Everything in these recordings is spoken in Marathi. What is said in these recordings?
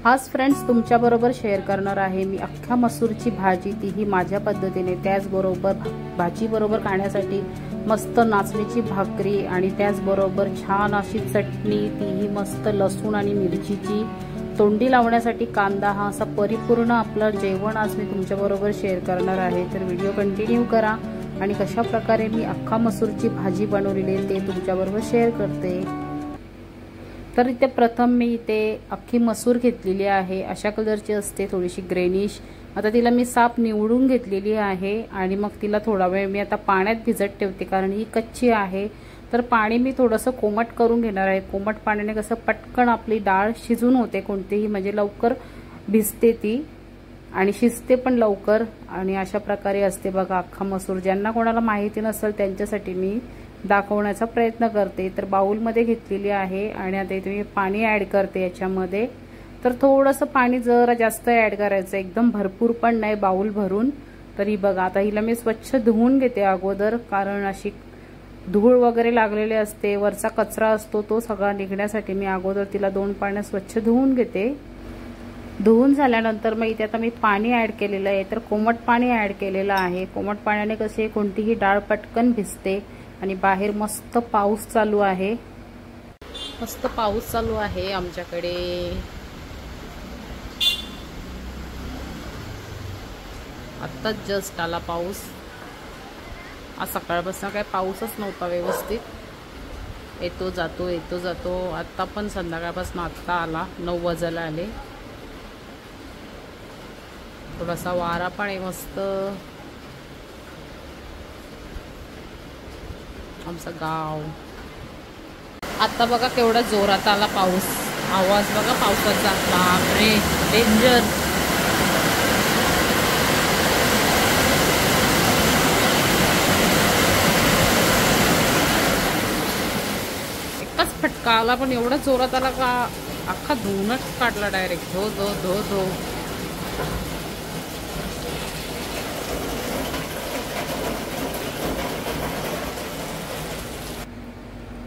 आज फ्रेंड्स तुमच्याबरोबर शेअर करणार आहे मी अख्ख्या मसूरची भाजी, तीही माझ्या पद्धतीने। त्याचबरोबर भाजीबरोबर खाण्यासाठी मस्त नाचणीची भाकरी आणि त्याचबरोबर छान अशी चटणी, तीही मस्त लसूण आणि मिरचीची। तोंडी लावण्यासाठी कांदा। हा असा परिपूर्ण आपलं जेवण आज मी तुमच्याबरोबर शेअर करणार आहे। तर व्हिडिओ कंटिन्यू करा आणि कशा प्रकारे मी अख्खा मसूरची भाजी बनवलेली आहे ते तुमच्याबरोबर शेअर करते। तर इथे प्रथम मी इथे अख्खी मसूर घेतलेली आहे, अशा कलरची असते, थोडीशी ग्रेनिश। आता तिला मी साफ निवडून घेतलेली आहे आणि मग तिला थोडा वेळ मी आता पाण्यात भिजत ठेवते, कारण ही कच्ची आहे। तर पाणी मी थोडंसं कोमट करून घेणार आहे। कोमट पाण्याने कसं पटकन आपली डाळ शिजून होते, कोणतीही म्हणजे लवकर भिजते ती आणि शिजते पण लवकर। आणि अशा प्रकारे असते बघा अख्खा मसूर। ज्यांना कोणाला माहिती नसेल त्यांच्यासाठी मी दाखवण्याचा प्रयत्न करते। तर बाउल मध्ये घेतलेली आहे आणि आता इथे मी पाणी ऍड करते याच्यामध्ये। तर थोडंसं पाणी जरा जास्त ऍड करायचं, एकदम भरपूर पण नाही, बाउल भरून। तरी बघा आता हिला मी स्वच्छ धुवून घेते अगोदर, कारण अशी धूळ वगैरे लागलेली असते, वरचा कचरा असतो तो सगळा निघण्यासाठी मी अगोदर तिला 2 पाण्यात स्वच्छ धुवून घेते। धुवून झाल्यानंतर मग इथे आता मी पाणी ऍड केलेलं आहे, तर कोमट पाणी ऍड केलेलं आहे। कोमट पाण्याने कसे कोणतीही डाळ पटकन भिजते। आणि बाहेर मस्त पाऊस चालू आहे, मस्त पाऊस चालू आहे आमच्याकडे। आत्ताच जस्ट आला पाऊस। आज सकाळपासून काय पाऊसच नव्हता व्यवस्थित, येतो जातो येतो जातो। आता पण संध्याकाळपासून आत्ता आला, 9 वाजायला आले। थोडासा वारा पण आहे मस्त। आमचं गाव आता बघा केवढा जोरात आला पाऊस। आवाज बघा पावसाचा, बापरे डेंजर। एकच फटका आला पण एवढा जोरात आला का अख्खा धुवूनच काढला डायरेक्ट, धो धो धो धो।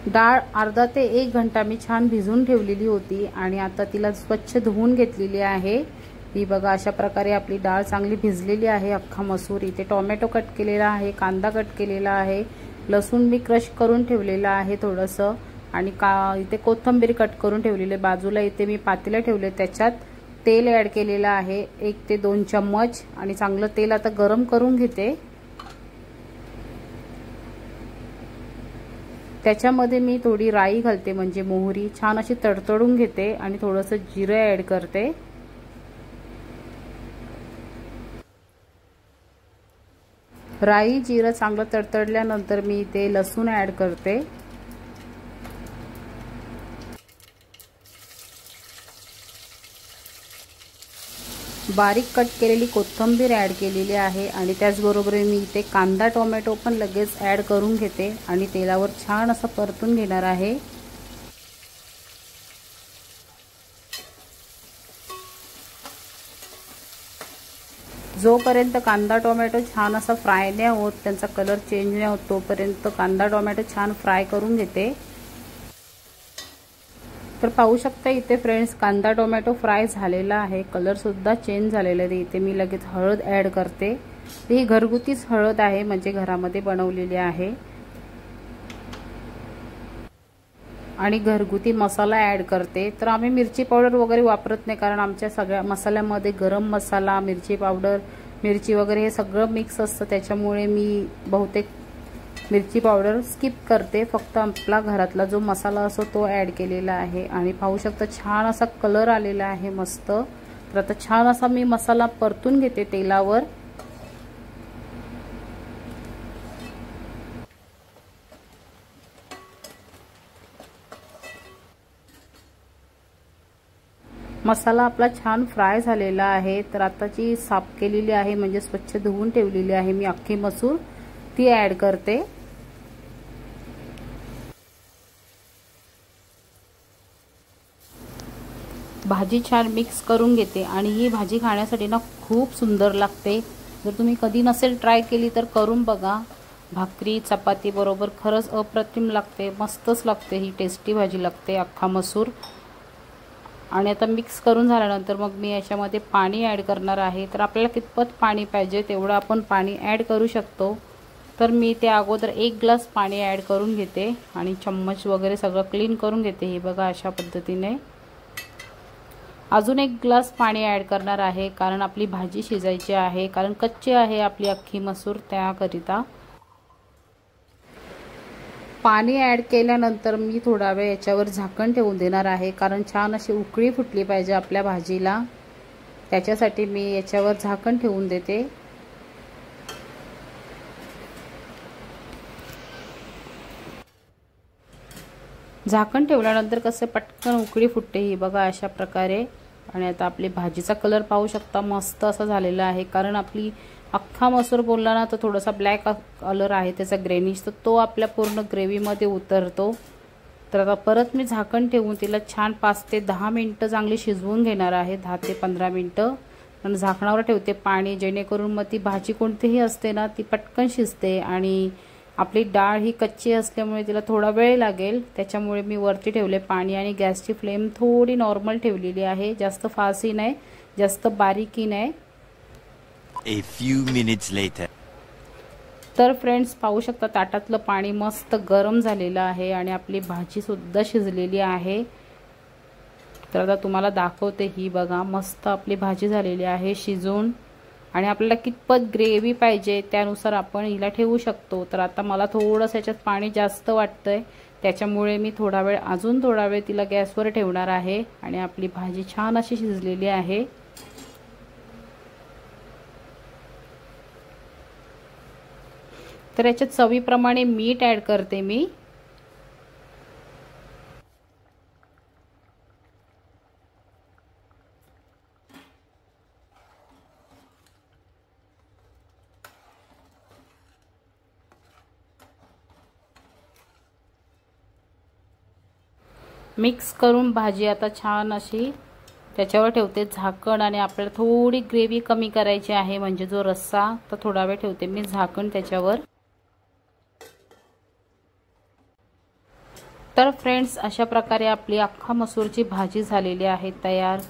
डाळ अर्धा ते 1 घंटा मी छान भिजून ठेवलेली होती आणि आता तिला स्वच्छ धुवून घेतलेली आहे। ही बघा अशा प्रकारे आपली डाळ चांगली भिजलेली आहे अख्खा मसूर। इथे टोमॅटो कट केलेला आहे, कांदा कट केलेला आहे, लसूण मी क्रश करून ठेवलेला आहे थोडंसं, आणि इथे कोथिंबीर कट करून ठेवलेली। बाजूला इथे मी पातेलं ठेवले, त्याच्यात तेल ऍड केलेलं आहे 1 ते 2 चम्मच आणि चांगलं तेल आता गरम करून घेते। त्याच्यामध्ये मी थोडी राई घालते, म्हणजे मोहरी छान अशी तडतडून घेते आणि थोडंसं जिरं ऍड करते। राई जिरं चांगलं तडतडल्यानंतर मी इथे लसूण ऍड करते। बारीक कट केलेली कोथिंबीर ऍड केलेली आहे आणि त्याचबरोबर मी इथे कांदा टोमॅटो पण लगेच ऍड करून घेते आणि तेलावर छान असं परतून घेणार आहे। जोपर्यंत कांदा टोमॅटो छान असा फ्राय नाही होत, त्यांचा कलर चेंज नाही होत, तोपर्यंत कांदा टोमॅटो छान फ्राय करून घेते। तर पाहू शकता इथे फ्रेंड्स कांदा टोमॅटो फ्राय झालेला आहे, कलर सुद्धा चेंज झालेला आहे। इथे मी लगेच हळद ऍड करते। ही घरगुतीच हळद आहे, म्हणजे घरामध्ये बनवलेली आहे। आणि घरगुती मसाला ऍड करते। तर आम्ही मिरची पावडर वगैरे वापरत नाही, कारण आमच्या सगळ्या मसाल्यामध्ये गरम मसाला, मिरची पावडर, मिरची वगैरे हे सगळं मिक्स असतं, त्याच्यामुळे मी बहुतेक मिरची पावडर स्किप करते। फक्त आपला घरातला जो मसाला असतो तो ऍड केलेला आहे। आणि पाहू शकता छान असा कलर आलेला आहे मस्त। तर आता छान असा मी मसाला परतून घेते तेलावर। मसाला आपला छान फ्राय झालेला आहे। तर आताची साफ केलेली आहे, म्हणजे स्वच्छ धुवून ठेवलेली आहे मी अख्खी मसूर, ती ऍड करते। भाजी छान मिक्स करून घेते आणि ही भाजी खाण्यासाठी ना खूप सुंदर लागते। जर तुम्ही कधी नसेल ट्राय केली तर करून बघा। भाकरी चपाती बरोबर खरंच अप्रतिम लागते, मस्तच लागते, ही टेस्टी भाजी लागते अख्खा मसूर। आणि आता मिक्स करून झाल्यानंतर मग मी याच्यामध्ये पाणी ॲड करणार आहे। तर आपल्याला कितपत पाणी पाहिजे तेवढं आपण पाणी ॲड करू शकतो। तर मी ते अगोदर 1 ग्लास पाणी ॲड करून घेते आणि चम्मच वगैरे सगळं क्लीन करून घेते। हे बघा अशा पद्धतीने अजून 1 ग्लास पाणी ॲड करणार आहे, कारण आपली भाजी शिजायची आहे, कारण कच्ची आहे आपली अख्खी मसूर, त्याकरिता। पाणी ॲड केल्यानंतर मी थोडा वेळ याच्यावर झाकण ठेवून देणार आहे, कारण छान अशी उकळी फुटली पाहिजे आपल्या भाजीला, त्याच्यासाठी मी याच्यावर झाकण ठेवून देते। झाकण ठेवल्यानंतर कसं पटकन उकळी फुटते, ही बघा अशा प्रकारे। आणि आता आपली भाजीचा कलर पाहू शकता, मस्त असा झालेला आहे, कारण आपली अख्खा मसूर बोलला ना तर थोडासा ब्लॅक कलर आहे त्याचा ग्रेनिश, तर तो आपल्या पूर्ण ग्रेव्हीमध्ये उतरतो। तर आता परत मी झाकण ठेवून तिला छान 5 ते 10 मिनिटं चांगली शिजवून घेणार आहे, 10 ते 15 मिनिटं। आणि झाकणावर ठेवते पाणी, जेणेकरून मग ती भाजी कोणतीही असते ना ती पटकन शिजते। आणि आपली डाळ ही कच्ची असल्यामुळे तिला थोडा वेळ लागेल, त्याच्यामुळे मी वरती ठेवले पाणी आणि गॅसची फ्लेम थोडी नॉर्मल ठेवलेली आहे, जास्त फास्टही नाही जास्त बारीकही नाही। A few minutes later. तर फ्रेंड्स पाहू शकता ताटातलं पाणी मस्त गरम झालेलं आहे आणि आपली भाजी सुद्धा शिजलेली आहे। तर आता तुम्हाला दाखवते, ही बघा मस्त आपली भाजी झालेली आहे शिजून। आणि आपल्याला कितपत ग्रेव्ही पाहिजे त्यानुसार आपण हिला ठेवू शकतो। तर आता मला थोडंसं याच्यात पाणी जास्त वाटतंय, त्याच्यामुळे मी अजून थोडा वेळ तिला गॅसवर ठेवणार आहे। आणि आपली भाजी छान अशी शिजलेली आहे। तर याच्यात चवीप्रमाणे मीठ ॲड करते मी। मिक्स करून भाजी आता छान अशी त्याच्यावर ठेवते झाकण। आणि आपल्याला थोडी ग्रेव्ही कमी करायची आहे, म्हणजे जो रस्सा, तर थोडा वेळ ठेवते मी झाकण त्याच्यावर। तर फ्रेंड्स अशा प्रकारे आपली अख्खा मसूरची भाजी झालेली आहे तयार।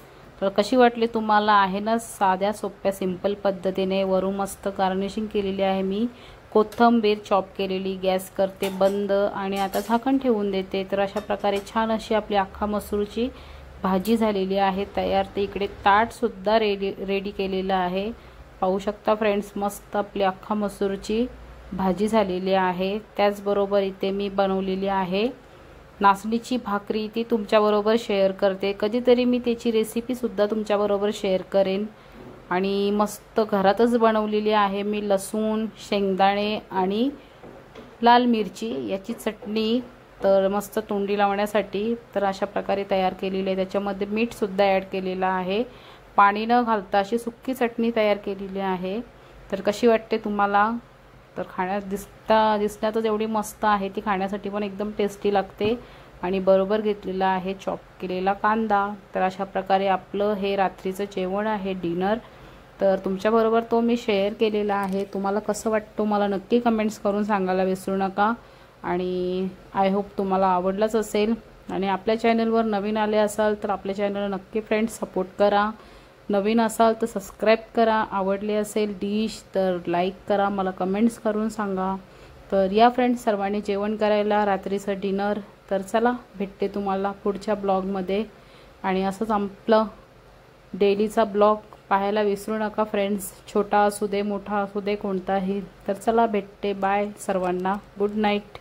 तर कशी वाटली तुम्हाला? आहे ना साध्या सोप्या सिंपल पद्धतीने। वरून मस्त गार्निशिंग केलेली आहे मी, कोथिंबीर चॉप केलेली। गॅस करते बंद आणि आता झाकण ठेवून देते। तर अशा प्रकारे छान अशी आपली अख्खा मसूरची भाजी झालेली आहे तयार। ते इकडे ताट सुद्धा रेडी केलेलं आहे, पाहू शकता फ्रेंड्स, मस्त आपली अख्खा मसूरची भाजी झालेली आहे। त्याचबरोबर इथे मी बनवलेली आहे नाचणीची भाकरी, ती तुमच्याबरोबर शेअर करते। कधीतरी मी त्याची रेसिपी सुद्धा तुमच्याबरोबर शेअर करेन। आणि मस्त घरातच बनवलेली आहे मी, लसूण, शेंगदाणे आणि लाल मिरची याची चटणी, तर मस्त तोंडी लावण्यासाठी। तर अशा प्रकारे तयार केलेली आहे, त्याच्यामध्ये मीठ सुद्धा ॲड केलेलं आहे, पाणी न घालता अशी सुक्की चटणी तयार केलेली आहे। तर कशी वाटते तुम्हाला? तर दिसण्यातच एवढी मस्त आहे, ती खाण्यासाठी पण एकदम टेस्टी लागते। आणि बरोबर घेतलेला आहे चॉप केलेला कांदा। तर अशा प्रकारे आपलं हे रात्रीचं जेवण आहे, डिनर। तर तुमच्याबरोबर तो मी शेअर केलेला आहे। तुम्हाला कसं वाटतं मला नक्की कमेंट्स करून सांगायला विसरू नका। आणि आय होप तुम्हाला आवडलंच असेल। आणि आपल्या चॅनलवर नवीन आले असाल तर आपल्या चॅनलला नक्की फ्रेंड्स सपोर्ट करा, नवीन असाल तर सबस्क्राईब करा, आवडली असेल डिश तर लाईक करा, मला कमेंट्स करून सांगा। तर या फ्रेंड्स सर्वांनी जेवण करायला, रात्रीचं डिनर। तर चला भेटते तुम्हाला पुढच्या ब्लॉगमध्ये। आणि असंच आपलं डेलीचा ब्लॉग पाहायला विसरू नका फ्रेंड्स, छोटा असू दे मोठा असू दे कोणताही। तर चला भेटते, बाय सर्वांना, गुड नाईट।